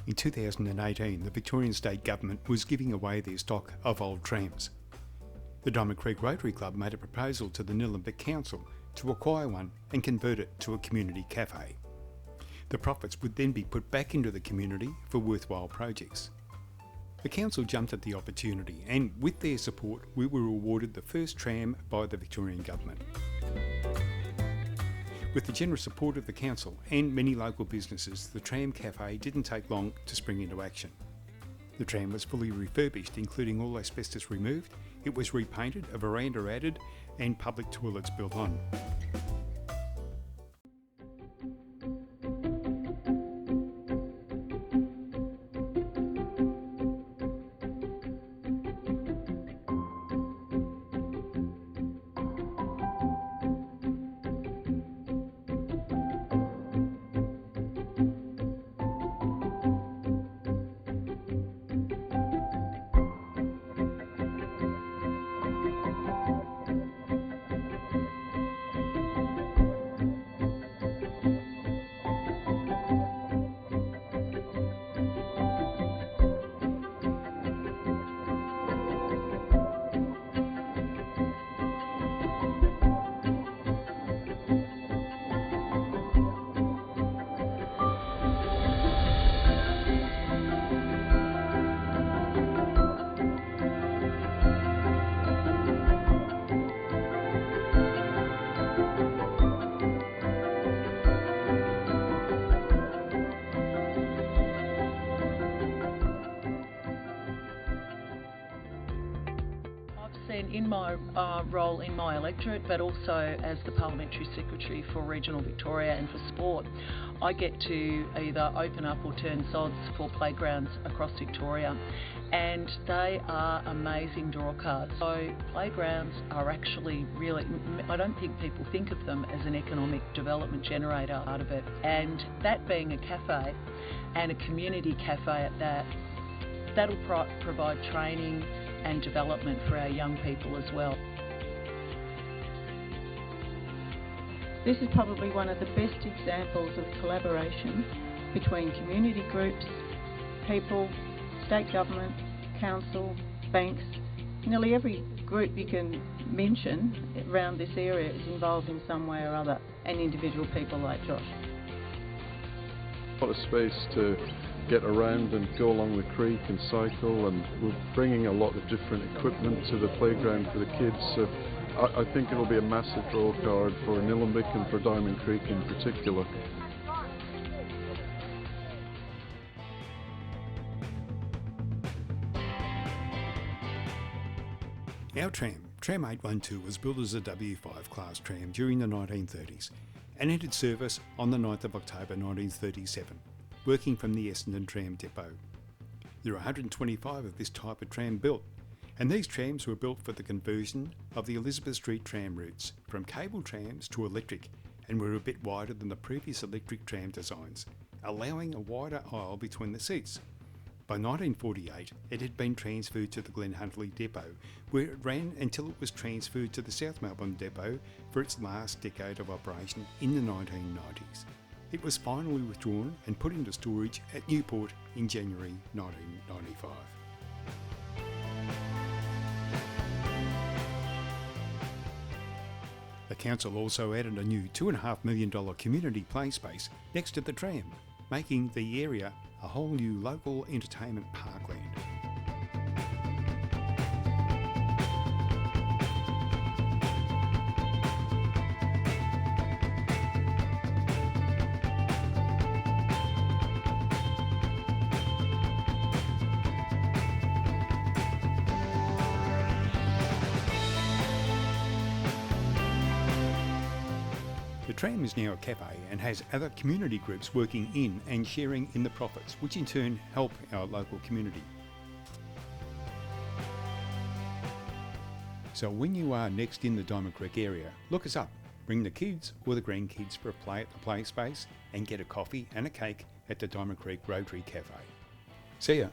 In 2018, the Victorian State Government was giving away their stock of old trams. The Diamond Creek Rotary Club made a proposal to the Nillumbik Council to acquire one and convert it to a community cafe. The profits would then be put back into the community for worthwhile projects. The council jumped at the opportunity, and with their support we were awarded the first tram by the Victorian Government. With the generous support of the council and many local businesses, the tram cafe didn't take long to spring into action. The tram was fully refurbished, including all asbestos removed, it was repainted, a veranda added, and public toilets built on. In my role in my electorate, but also as the Parliamentary Secretary for Regional Victoria and for sport, I get to either open up or turn sods for playgrounds across Victoria, and they are amazing draw cards. So playgrounds are actually really, I don't think people think of them as an economic development generator out of it, and that being a cafe and a community cafe at that, that'll provide training and development for our young people as well. This is probably one of the best examples of collaboration between community groups, people, state government, council, banks. Nearly every group you can mention around this area is involved in some way or other, and individual people like Josh. A lot of space to get around and go along the creek and cycle, and we're bringing a lot of different equipment to the playground for the kids, so I think it'll be a massive draw card for Nillumbik and for Diamond Creek in particular. Our Tram 812, was built as a W5 class tram during the 1930s and entered service on the 9th of October 1937. Working from the Essendon Tram Depot. There are 125 of this type of tram built, and these trams were built for the conversion of the Elizabeth Street tram routes from cable trams to electric, and were a bit wider than the previous electric tram designs, allowing a wider aisle between the seats. By 1948, it had been transferred to the Glen Huntly Depot, where it ran until it was transferred to the South Melbourne Depot for its last decade of operation in the 1990s. It was finally withdrawn and put into storage at Newport in January 1995. The council also added a new $2.5 million community play space next to the tram, making the area a whole new local entertainment parkland. The tram is now a cafe and has other community groups working in and sharing in the profits, which in turn help our local community. So when you are next in the Diamond Creek area, look us up, bring the kids or the grandkids for a play at the play space, and get a coffee and a cake at the Diamond Creek Rotary Cafe. See ya!